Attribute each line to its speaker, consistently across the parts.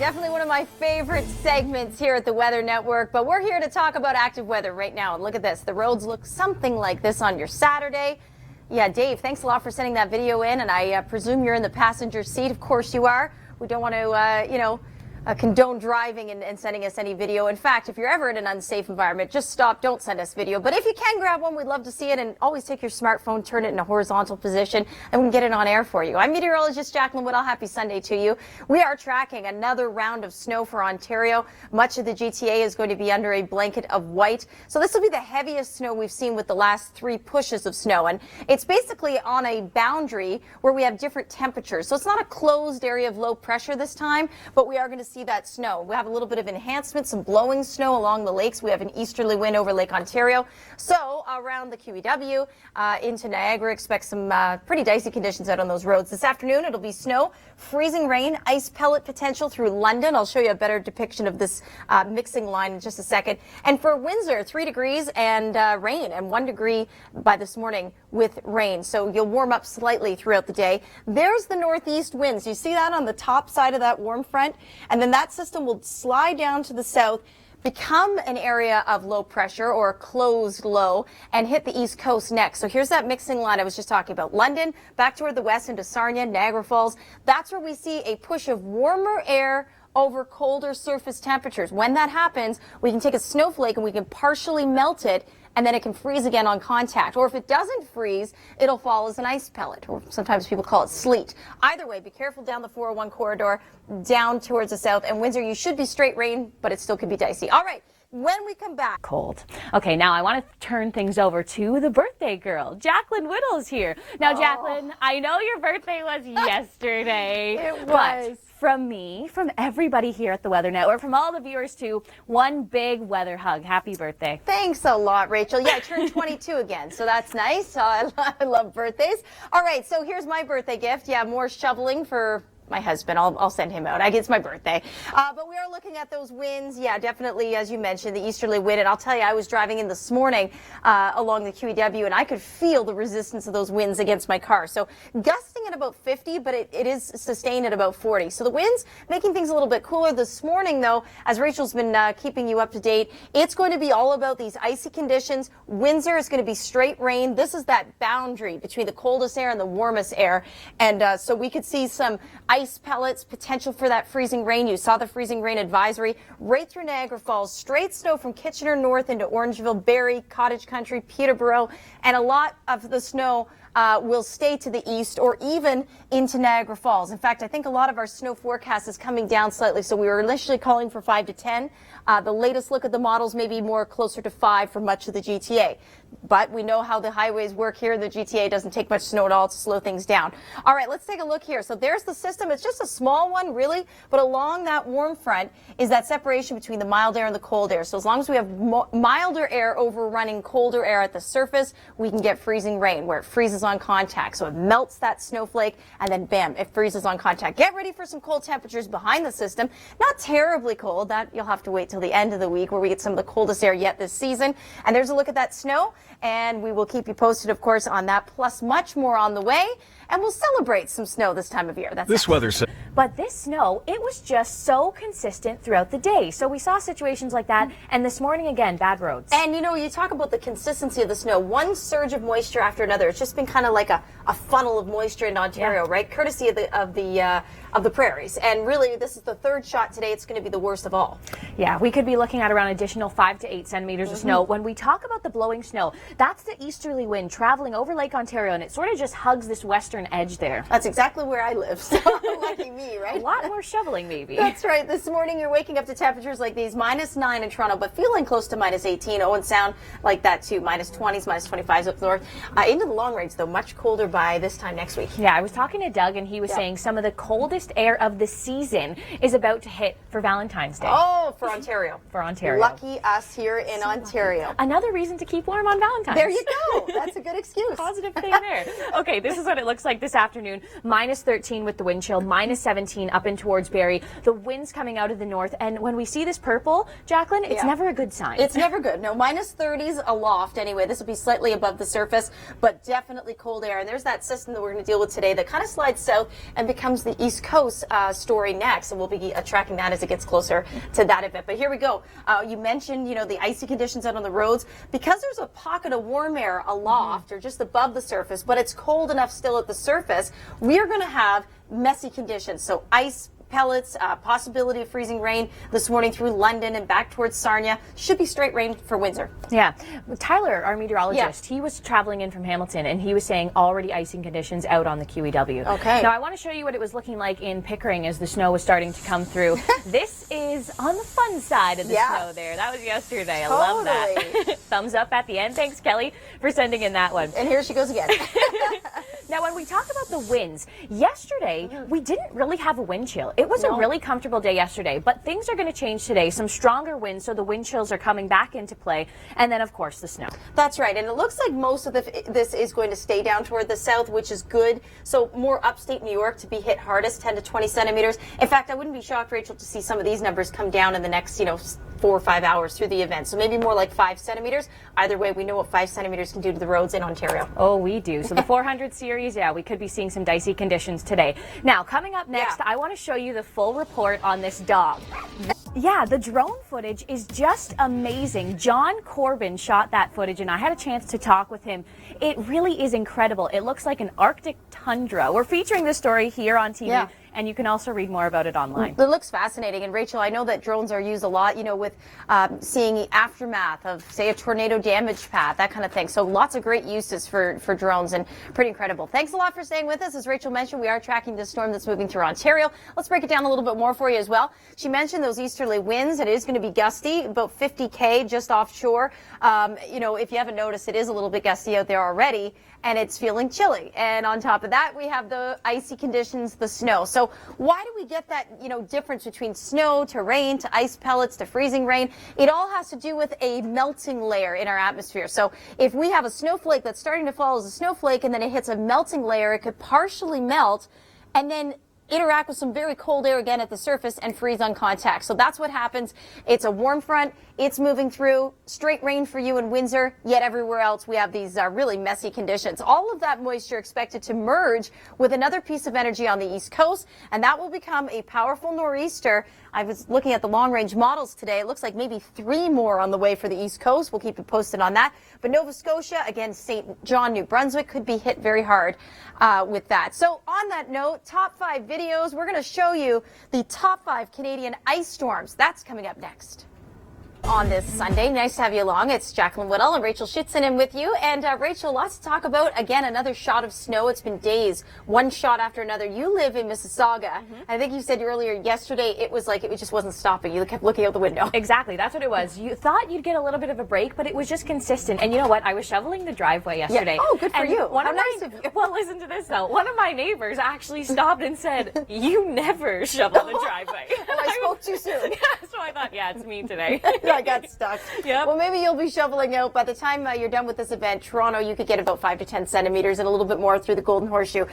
Speaker 1: definitely one of my favorite segments here at the Weather Network, but we're here to talk about active weather right now. And look at this. The roads look something like this on your Saturday. Yeah, Dave, thanks a lot for sending that video in, and I presume you're in the passenger seat. Of course you are. We don't want to, condone driving and sending us any video. In fact, if you're ever in an unsafe environment, just stop. Don't send us video. But if you can grab one, we'd love to see it. And always take your smartphone, turn it in a horizontal position, and we can get it on air for you. I'm meteorologist Jaclyn Whittal. Happy Sunday to you. We are tracking another round of snow for Ontario. Much of the GTA is going to be under a blanket of white. So this will be the heaviest snow we've seen with the last 3 pushes of snow. And it's basically on a boundary where we have different temperatures. So it's not a closed area of low pressure this time, but we are going to see that snow. We have a little bit of enhancement, some blowing snow along the lakes. We have an easterly wind over Lake Ontario. So around the QEW into Niagara, expect some pretty dicey conditions out on those roads. This afternoon, it'll be snow, freezing rain, ice pellet potential through London. I'll show you a better depiction of this mixing line in just a second. And for Windsor, 3 degrees and rain, and 1 degree by this morning with rain. So you'll warm up slightly throughout the day. There's the northeast winds. You see that on the top side of that warm front? And then that system will slide down to the south, become an area of low pressure or a closed low, and hit the east coast next. So here's that mixing line I was just talking about. London, back toward the west into Sarnia, Niagara Falls. That's where we see a push of warmer air over colder surface temperatures. When that happens, we can take a snowflake and we can partially melt it, and then it can freeze again on contact. Or if it doesn't freeze, it'll fall as an ice pellet, or sometimes people call it sleet. Either way, be careful down the 401 corridor, down towards the south. And Windsor, you should be straight rain, but it still could be dicey. All right. When we come back.
Speaker 2: Cold. Okay, now I want to turn things over to the birthday girl. Jaclyn Whittal is here. Now, Jaclyn, I know your birthday was yesterday.
Speaker 1: It was.
Speaker 2: But from me, from everybody here at the Weather Network, from all the viewers too, one big weather hug. Happy birthday.
Speaker 1: Thanks a lot, Rachel. Yeah, I turned 22 again, so that's nice. I love birthdays. All right, so here's my birthday gift. Yeah, more shoveling for my husband. I'll send him out. It's my birthday. But we are looking at those winds. Yeah, definitely, as you mentioned, the easterly wind. And I'll tell you, I was driving in this morning along the QEW, and I could feel the resistance of those winds against my car. So gusting at about 50, but it is sustained at about 40. So the winds making things a little bit cooler this morning, though, as Rachel's been keeping you up to date. It's going to be all about these icy conditions. Windsor is going to be straight rain. This is that boundary between the coldest air and the warmest air. And so we could see some ice pellets, potential for that freezing rain. You saw the freezing rain advisory right through Niagara Falls. Straight snow from Kitchener north into Orangeville, Barrie, Cottage Country, Peterborough, and a lot of the snow will stay to the east or even into Niagara Falls. In fact, I think a lot of our snow forecast is coming down slightly. So we were initially calling for 5 to 10. The latest look at the models may be more closer to 5 for much of the GTA. But we know how the highways work here. The GTA doesn't take much snow at all to slow things down. All right, let's take a look here. So there's the system. It's just a small one, really. But along that warm front is that separation between the mild air and the cold air. So as long as we have milder air overrunning colder air at the surface, we can get freezing rain where it freezes on contact. So it melts that snowflake, and then bam, it freezes on contact. Get ready for some cold temperatures behind the system. Not terribly cold. That you'll have to wait till the end of the week where we get some of the coldest air yet this season. And there's a look at that snow. And we will keep you posted, of course, on that, plus much more on the way. And we'll celebrate some snow this time of year. That's
Speaker 3: this weather.
Speaker 2: But this snow, it was just so consistent throughout the day. So we saw situations like that. And this morning, again, bad roads.
Speaker 1: And, you talk about the consistency of the snow. One surge of moisture after another. It's just been kind of like a funnel of moisture in Ontario, right? Courtesy of the prairies. And really, this is the third shot today. It's going to be the worst of all.
Speaker 2: Yeah, we could be looking at around additional 5 to 8 centimeters of snow. When we talk about the blowing snow, that's the easterly wind traveling over Lake Ontario, and it sort of just hugs this western edge there.
Speaker 1: That's exactly where I live. So lucky me, right?
Speaker 2: A lot more shoveling, maybe.
Speaker 1: That's right. This morning, you're waking up to temperatures like these, -9 in Toronto, but feeling close to -18. Owen Sound like that, too. -20s, -25s up north. Into the long range, though, much colder by this time next week.
Speaker 2: Yeah, I was talking to Doug, and he was saying some of the coldest air of the season is about to hit for Valentine's Day.
Speaker 1: Oh, for Ontario.
Speaker 2: For Ontario.
Speaker 1: Lucky us here in Ontario.
Speaker 2: Lucky. Another reason to keep warm on Valentine's.
Speaker 1: There you go. That's a good excuse.
Speaker 2: Positive thing there. Okay, this is what it looks like this afternoon. -13 with the wind chill, -17 up and towards Barrie. The wind's coming out of the north, and when we see this purple, Jaclyn, it's never a good sign.
Speaker 1: It's never good. No, -30s aloft anyway. This will be slightly above the surface, but definitely cold air. And there's that system that we're going to deal with today that kind of slides south and becomes the east coast Coast story next, and we'll be tracking that as it gets closer to that event. But here we go. You mentioned, the icy conditions out on the roads. Because there's a pocket of warm air aloft or just above the surface, but it's cold enough still at the surface, we are going to have messy conditions. So ice pellets, possibility of freezing rain this morning through London and back towards Sarnia. Should be straight rain for Windsor.
Speaker 2: Yeah. Tyler, our meteorologist, he was traveling in from Hamilton, and he was saying already icing conditions out on the QEW.
Speaker 1: Okay.
Speaker 2: Now, I want to show you what it was looking like in Pickering as the snow was starting to come through. This is on the fun side of the snow there. That was yesterday.
Speaker 1: Totally.
Speaker 2: I love that. Thumbs up at the end. Thanks, Kelly, for sending in that one.
Speaker 1: And here she goes again.
Speaker 2: Now, when we talk about the winds, yesterday we didn't really have a wind chill. It was a really comfortable day yesterday, but things are going to change today. Some stronger winds, so the wind chills are coming back into play, and then, of course, the snow.
Speaker 1: That's right, and it looks like most of this is going to stay down toward the south, which is good. So more upstate New York to be hit hardest, 10 to 20 centimeters. In fact, I wouldn't be shocked, Rachel, to see some of these numbers come down in the next, 4 or 5 hours through the event. So maybe more like 5 centimeters. Either way, we know what 5 centimeters can do to the roads in Ontario.
Speaker 2: Oh, we do. So the 400 series, we could be seeing some dicey conditions today. Now, coming up next, I want to show you the full report on this dog. Yeah, the drone footage is just amazing. John Corbin shot that footage, and I had a chance to talk with him. It really is incredible. It looks like an Arctic tundra. We're featuring this story here on TV. Yeah. And you can also read more about it online.
Speaker 1: It looks fascinating. And Rachel, I know that drones are used a lot, with seeing the aftermath of, say, a tornado damage path, that kind of thing. So lots of great uses for drones, and pretty incredible. Thanks a lot for staying with us. As Rachel mentioned, we are tracking this storm that's moving through Ontario. Let's break it down a little bit more for you as well. She mentioned those easterly winds. It is going to be gusty, about 50 just offshore. If you haven't noticed, it is a little bit gusty out there already, and it's feeling chilly. And on top of that, we have the icy conditions, the snow. So why do we get that, difference between snow to rain to ice pellets to freezing rain? It all has to do with a melting layer in our atmosphere. So if we have a snowflake that's starting to fall as a snowflake and then it hits a melting layer, it could partially melt and then interact with some very cold air again at the surface and freeze on contact. So that's what happens. It's a warm front. It's moving through. Straight rain for you in Windsor, yet everywhere else we have these really messy conditions. All of that moisture expected to merge with another piece of energy on the East Coast, and that will become a powerful nor'easter. I was looking at the long-range models today. It looks like maybe 3 more on the way for the East Coast. We'll keep you posted on that. But Nova Scotia, again, St. John, New Brunswick could be hit very hard with that. So on that note, top 5 videos. We're going to show you the top 5 Canadian ice storms. That's coming up next. On this Sunday, nice to have you along. It's Jaclyn Whittal and Rachel Schützen in with you. And Rachel, lots to talk about. Again, another shot of snow. It's been days, one shot after another. You live in Mississauga. I think you said earlier yesterday it was like it just wasn't stopping. You kept looking out the window.
Speaker 2: Exactly, that's what it was. You thought you'd get a little bit of a break, but it was just consistent. And you know what? I was shoveling the driveway yesterday.
Speaker 1: Yeah. Oh, good for you.
Speaker 2: How nice of you. Well, listen to this though. One of my neighbors actually stopped and said, "You never shovel the driveway."
Speaker 1: Well, I spoke too soon.
Speaker 2: Yeah, so I thought, it's me today.
Speaker 1: I got stuck.
Speaker 2: Yep.
Speaker 1: Well, maybe you'll be shoveling out. By the time you're done with this event, Toronto, you could get about 5 to 10 centimeters and a little bit more through the Golden Horseshoe.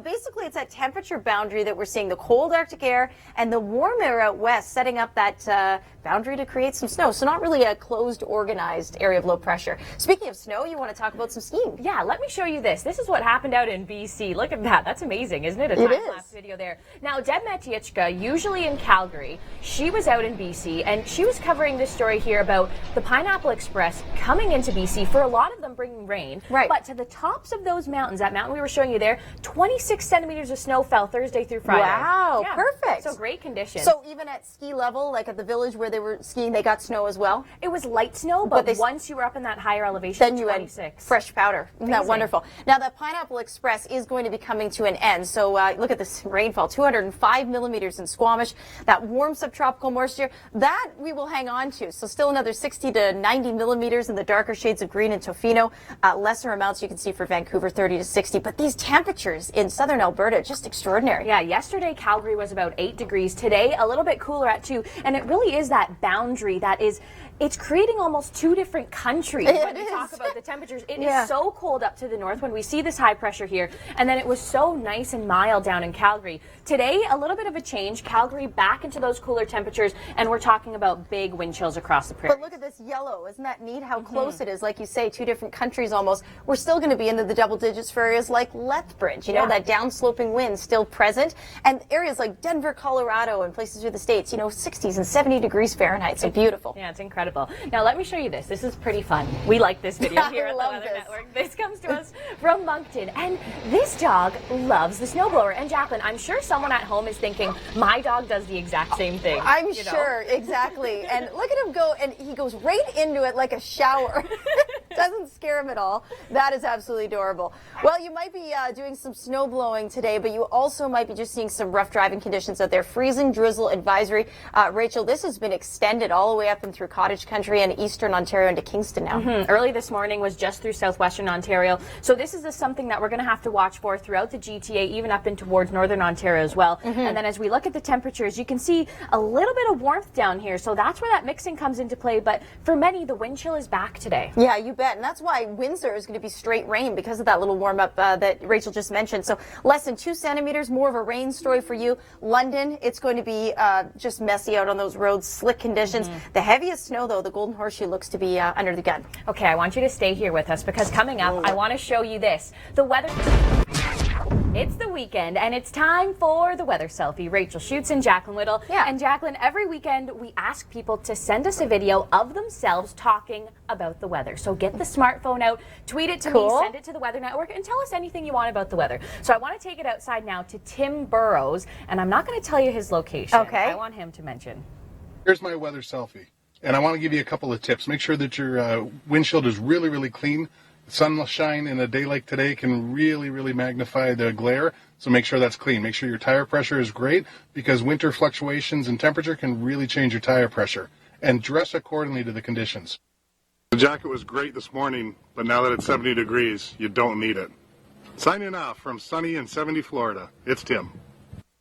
Speaker 1: Basically, it's that temperature boundary that we're seeing, the cold Arctic air and the warm air out west, setting up that boundary to create some snow. So not really a closed, organized area of low pressure. Speaking of snow, you want to talk about some skiing.
Speaker 2: Yeah, let me show you this. This is what happened out in BC. Look at that. That's amazing, isn't it? A time-lapse video there. Now, Deb Matiechka, usually in Calgary, she was out in BC, and she was covering this story here about the Pineapple Express coming into BC, for a lot of them bringing rain.
Speaker 1: Right.
Speaker 2: But to the tops of those mountains, that mountain we were showing you there, 26 centimeters of snow fell Thursday through Friday.
Speaker 1: Wow,
Speaker 2: yeah,
Speaker 1: perfect.
Speaker 2: So great conditions.
Speaker 1: So even at ski level, like at the village where they were skiing, they got snow as well?
Speaker 2: It was light snow, but once you were up in that higher elevation,
Speaker 1: then you
Speaker 2: 26.
Speaker 1: had fresh powder. Isn't that wonderful? Now, the Pineapple Express is going to be coming to an end. So look at this rainfall, 205 millimeters in Squamish. That warm subtropical moisture, that we will hang on to. So still another 60 to 90 millimeters in the darker shades of green in Tofino. Lesser amounts you can see for Vancouver, 30 to 60. But these temperatures in southern Alberta, just extraordinary.
Speaker 2: Yeah, yesterday Calgary was about 8 degrees. Today, a little bit cooler at 2. And it really is that boundary that is, it's creating almost 2 different countries when we talk about the temperatures. It is so cold up to the north when we see this high pressure here, and then it was so nice and mild down in Calgary. Today, a little bit of a change. Calgary back into those cooler temperatures, and we're talking about big wind chills across across the prairie.
Speaker 1: But look at this yellow. Isn't that neat how close it is? Like you say, two different countries almost. We're still going to be into the double digits for areas like Lethbridge. You know, that downsloping wind still present. And areas like Denver, Colorado, and places through the states, 60s and 70 degrees Fahrenheit. So beautiful.
Speaker 2: Yeah, it's incredible. Now, let me show you this. This is pretty fun. We like this video here at the
Speaker 1: love
Speaker 2: Weather
Speaker 1: this.
Speaker 2: Network. This comes to us from Moncton. And this dog loves the snowblower. And Jaclyn, I'm sure someone at home is thinking, my dog does the exact same thing.
Speaker 1: I'm sure, exactly. And look at him go, and he goes right into it like a shower. Doesn't scare him at all. That is absolutely adorable. Well, you might be doing some snow blowing today, but you also might be just seeing some rough driving conditions out there. Freezing drizzle advisory. Rachel, this has been extended all the way up and through cottage country and eastern Ontario into Kingston now.
Speaker 2: Early this morning was just through southwestern Ontario. So this is something that we're going to have to watch for throughout the GTA, even up in towards northern Ontario as well. And then as we look at the temperatures, you can see a little bit of warmth down here. So that's where that mixing comes into play. But for many, the wind chill is back today.
Speaker 1: Yeah, you bet. And that's why Windsor is going to be straight rain because of that little warm up that Rachel just mentioned. So less than 2 centimeters, more of a rain story for you. London, it's going to be just messy out on those roads, slick conditions. The heaviest snow, though, the Golden Horseshoe looks to be under the gun.
Speaker 2: Okay, I want you to stay here with us because coming up, I want to show you this. The weather. It's the weekend, and it's time for the weather selfie. Rachel Schutz and Jaclyn Whittal.
Speaker 1: Yeah.
Speaker 2: And Jaclyn, every weekend we ask people to send us a video of themselves talking about the weather. So get the smartphone out, tweet it to me, send it to the Weather Network, and tell us anything you want about the weather. So I want to take it outside now to Tim Burrows, and I'm not going to tell you his location.
Speaker 1: Okay.
Speaker 2: I want him to mention.
Speaker 3: Here's my weather selfie, and I want to give you a couple of tips. Make sure that your windshield is really, really clean. Sunshine in a day like today can really, really magnify the glare, so make sure that's clean. Make sure your tire pressure is great because winter fluctuations in temperature can really change your tire pressure. And dress accordingly to the conditions. The jacket was great this morning, but now that it's 70 degrees, you don't need it. Signing off from sunny and 70 Florida, it's Tim.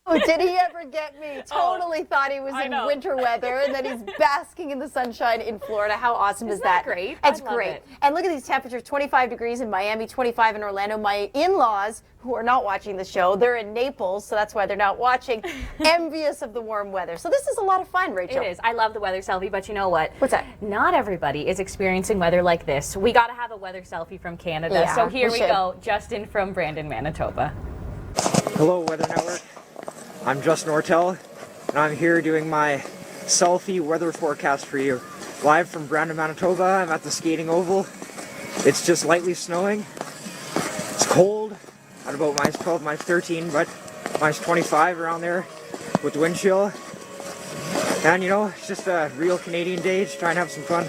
Speaker 1: Oh, did he ever get me? Totally thought he was in
Speaker 2: know.
Speaker 1: winter weather and then he's basking in the sunshine in Florida. How awesome is that?
Speaker 2: Great?
Speaker 1: It's
Speaker 2: I love
Speaker 1: great.
Speaker 2: it.
Speaker 1: And look at these temperatures, 25 degrees in Miami, 25 in Orlando. My in-laws, who are not watching the show, they're in Naples, so that's why they're not watching, envious of the warm weather. So this is a lot of fun, Rachel.
Speaker 2: It is. I love the weather selfie, but you know what?
Speaker 1: What's that?
Speaker 2: Not everybody is experiencing weather like this. We got to have a weather selfie from Canada.
Speaker 1: Yeah,
Speaker 2: so here
Speaker 1: we
Speaker 2: we
Speaker 1: should.
Speaker 2: go. Justin from Brandon, Manitoba.
Speaker 4: Hello, Weather Network. I'm Justin Ortel, and I'm here doing my selfie weather forecast for you. Live from Brandon, Manitoba. I'm at the skating oval. It's just lightly snowing. It's cold at about minus 12, minus 13, but minus 25 around there with the wind chill. And it's just a real Canadian day, just trying to have some fun.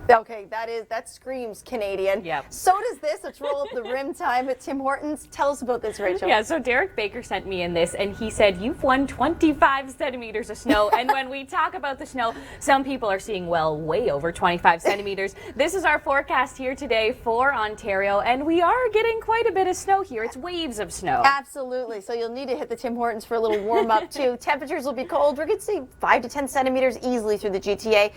Speaker 1: Okay, that screams Canadian.
Speaker 2: Yep.
Speaker 1: So does this. Let's roll up the rim time at Tim Hortons. Tell us about this, Rachel.
Speaker 2: Yeah, so Derek Baker sent me in this, and he said, you've won 25 centimeters of snow. And when we talk about the snow, some people are seeing, way over 25 centimeters. This is our forecast here today for Ontario, and we are getting quite a bit of snow here. It's waves of snow.
Speaker 1: Absolutely. So you'll need to hit the Tim Hortons for a little warm up too. Temperatures will be cold. We're going to see 5 to 10 centimeters easily through the GTA.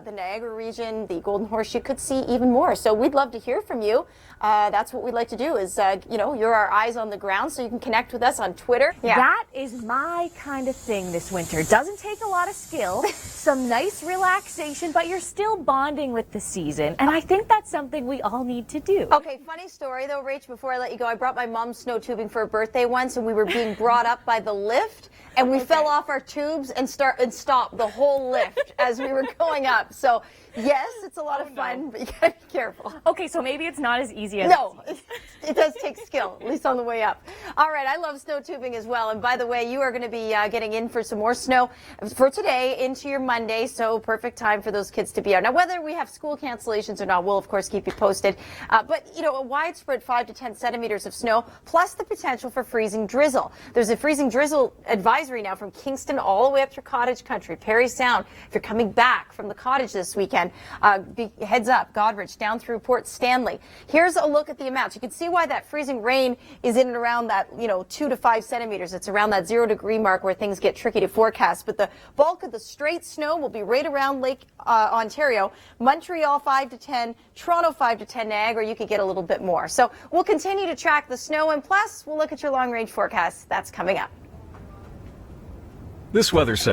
Speaker 1: The Niagara region, the Golden Horseshoe could see even more. So we'd love to hear from you. That's what we'd like to do is, you're our eyes on the ground, so you can connect with us on Twitter. Yeah.
Speaker 2: That is my kind of thing this winter. Doesn't take a lot of skill, some nice relaxation, but you're still bonding with the season. And I think that's something we all need to do.
Speaker 1: Okay, funny story though, Rach, before I let you go. I brought my mom snow tubing for her birthday once, and we were being brought up by the lift, and we fell off our tubes and stopped the whole lift as we were going up. So yes, it's a lot of fun, but you gotta be careful.
Speaker 2: Okay, so maybe it's not as easy as
Speaker 1: No, it does take skill, at least on the way up. All right, I love snow tubing as well. And by the way, you are going to be getting in for some more snow for today into your Monday, so perfect time for those kids to be out. Now, whether we have school cancellations or not, we'll, of course, keep you posted. But, a widespread 5 to 10 centimeters of snow, plus the potential for freezing drizzle. There's a freezing drizzle advisory now from Kingston all the way up through Cottage Country, Parry Sound. If you're coming back from the cottage this weekend, heads up, Godrich, down through Port Stanley. Here's a look at the amounts. You can see why that freezing rain is in and around that, 2 to 5 centimeters. It's around that 0 degree mark where things get tricky to forecast. But the bulk of the straight snow will be right around Lake Ontario. Montreal 5 to 10, Toronto 5 to 10, Niagara, you could get a little bit more. So we'll continue to track the snow, and plus we'll look at your long range forecast. That's coming up.
Speaker 5: This weather segment